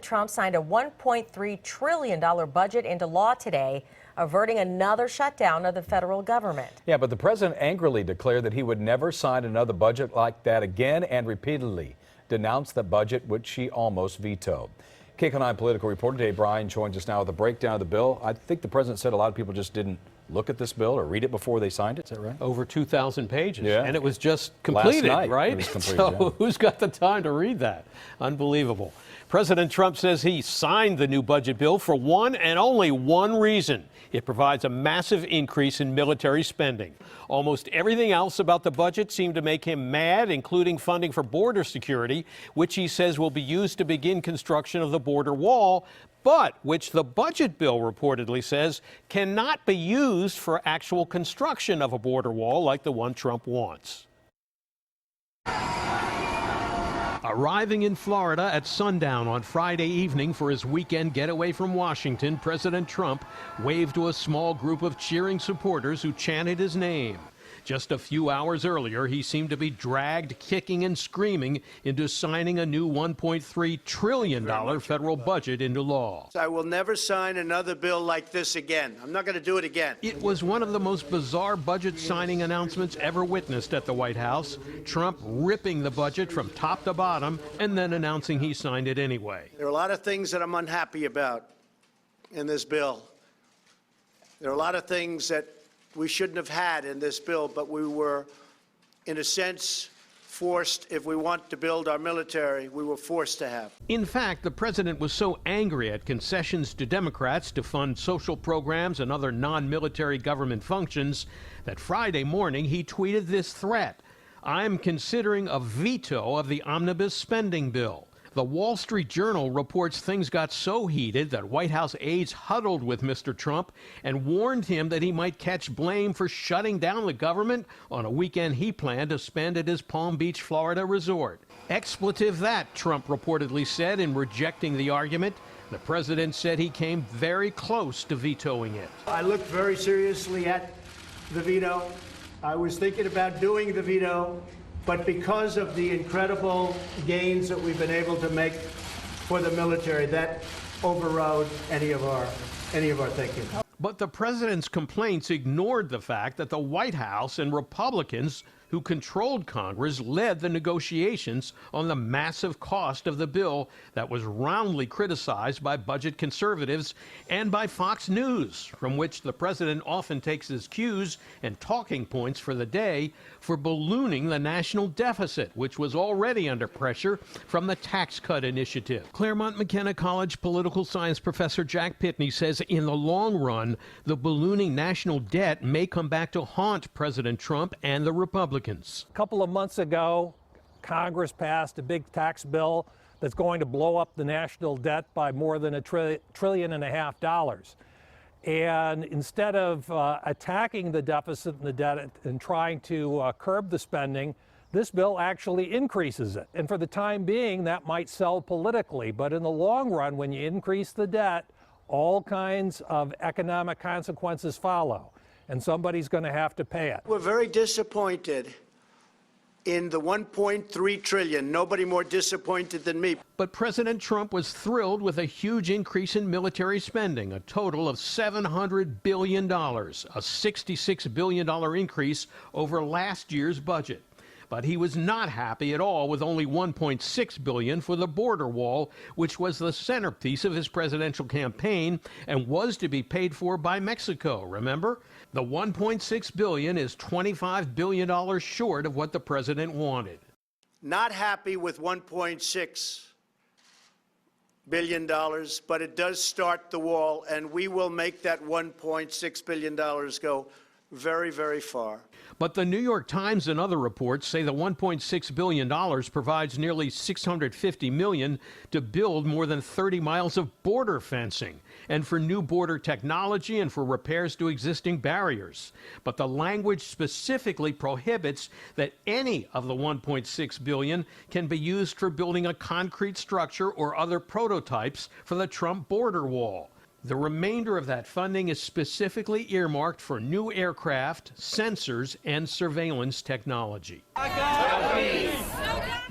Trump signed a $1.3 trillion budget into law today, averting another shutdown of the federal government. Yeah, but the president angrily declared that he would never sign another budget like that again and repeatedly denounced the budget, which he almost vetoed. KCAL 9 political reporter today, Bryan, joins us now with a breakdown of the bill. I think the president said a lot of people just didn't look at this bill or read it before they signed it. Is that right? Over 2,000 pages. Yeah. And it was just completed, last night, right? It was completed, so yeah. Who's got the time to read that? Unbelievable. President Trump says he signed the new budget bill for one and only one reason. It provides a massive increase in military spending. Almost everything else about the budget seemed to make him mad, including funding for border security, which he says will be used to begin construction of the border wall, but which the budget bill reportedly says cannot be used for actual construction of a border wall like the one Trump wants. Arriving in Florida at sundown on Friday evening for his weekend getaway from Washington, President Trump waved to a small group of cheering supporters who chanted his name. Just a few hours earlier, he seemed to be dragged kicking and screaming into signing a new $1.3 trillion federal budget into law. I will never sign another bill like this again. I'm not going to do it again. It was one of the most bizarre budget signing announcements ever witnessed at the White House. Trump ripping the budget from top to bottom and then announcing he signed it anyway. There are a lot of things that I'm unhappy about in this bill. There are a lot of things that we shouldn't have had in this bill, but we were, in a sense, forced. If we want to build our military, we were forced to have. In fact, the president was so angry at concessions to Democrats to fund social programs and other non-military government functions that Friday morning he tweeted this threat: "I'm considering a veto of the omnibus spending bill." The Wall Street Journal reports things got so heated that White House aides huddled with Mr. Trump and warned him that he might catch blame for shutting down the government on a weekend he planned to spend at his Palm Beach, Florida resort. Expletive that, Trump reportedly said in rejecting the argument. The president said he came very close to vetoing it. I looked very seriously at the veto. I was thinking about doing the veto, but because of the incredible gains that we've been able to make for the military, that overrode any of our thinking. But the president's complaints ignored the fact that the White House and Republicans who controlled Congress led the negotiations on the massive cost of the bill that was roundly criticized by budget conservatives and by Fox News, from which the president often takes his cues and talking points for the day for ballooning the national deficit, which was already under pressure from the tax cut initiative. Claremont McKenna College political science professor Jack Pitney says in the long run, the ballooning national debt may come back to haunt President Trump and the Republicans. A couple of months ago, Congress passed a big tax bill that's going to blow up the national debt by more than $1.5 trillion. And instead of attacking the deficit and the debt and trying to curb the spending, this bill actually increases it. And for the time being, that might sell politically. But in the long run, when you increase the debt, all kinds of economic consequences follow. And somebody's going to have to pay it. We're very disappointed in the $1.3 trillion. Nobody more disappointed than me. But President Trump was thrilled with a huge increase in military spending, a total of $700 billion, a $66 billion increase over last year's budget. But he was not happy at all with only $1.6 billion for the border wall, which was the centerpiece of his presidential campaign and was to be paid for by Mexico, remember? The $1.6 billion is $25 billion short of what the president wanted. Not happy with $1.6 billion, but it does start the wall, and we will make that $1.6 billion go very, very far. But the New York Times and other reports say the $1.6 billion provides nearly $650 million to build more than 30 miles of border fencing and for new border technology and for repairs to existing barriers. But the language specifically prohibits that any of the $1.6 billion can be used for building a concrete structure or other prototypes for the Trump border wall. The remainder of that funding is specifically earmarked for new aircraft, sensors, and surveillance technology.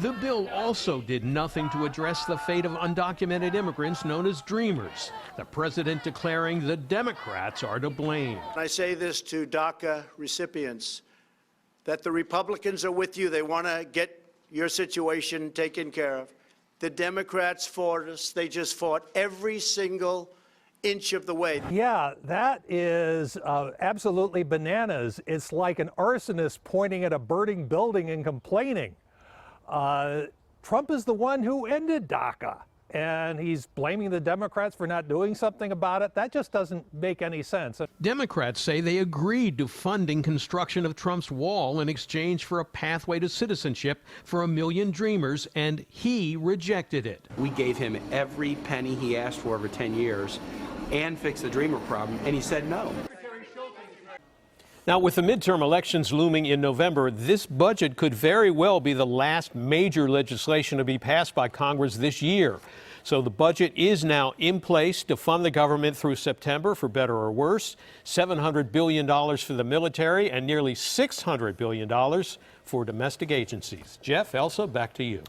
The bill also did nothing to address the fate of undocumented immigrants known as Dreamers, the president declaring the Democrats are to blame. I say this to DACA recipients, that the Republicans are with you. They want to get your situation taken care of. The Democrats fought us. They just fought every single inch of the way. Yeah, that is absolutely bananas. It's like an arsonist pointing at a burning building and complaining. Trump is the one who ended DACA, and he's blaming the Democrats for not doing something about it. That just doesn't make any sense. Democrats say they agreed to funding construction of Trump's wall in exchange for a pathway to citizenship for 1 million Dreamers, and he rejected it. We gave him every penny he asked for over 10 years and fixed the Dreamer problem, and he said no. Now, with the midterm elections looming in November, this budget could very well be the last major legislation to be passed by Congress this year. So the budget is now in place to fund the government through September, for better or worse. $700 billion for the military and nearly $600 billion for domestic agencies. Jeff, Elsa, back to you.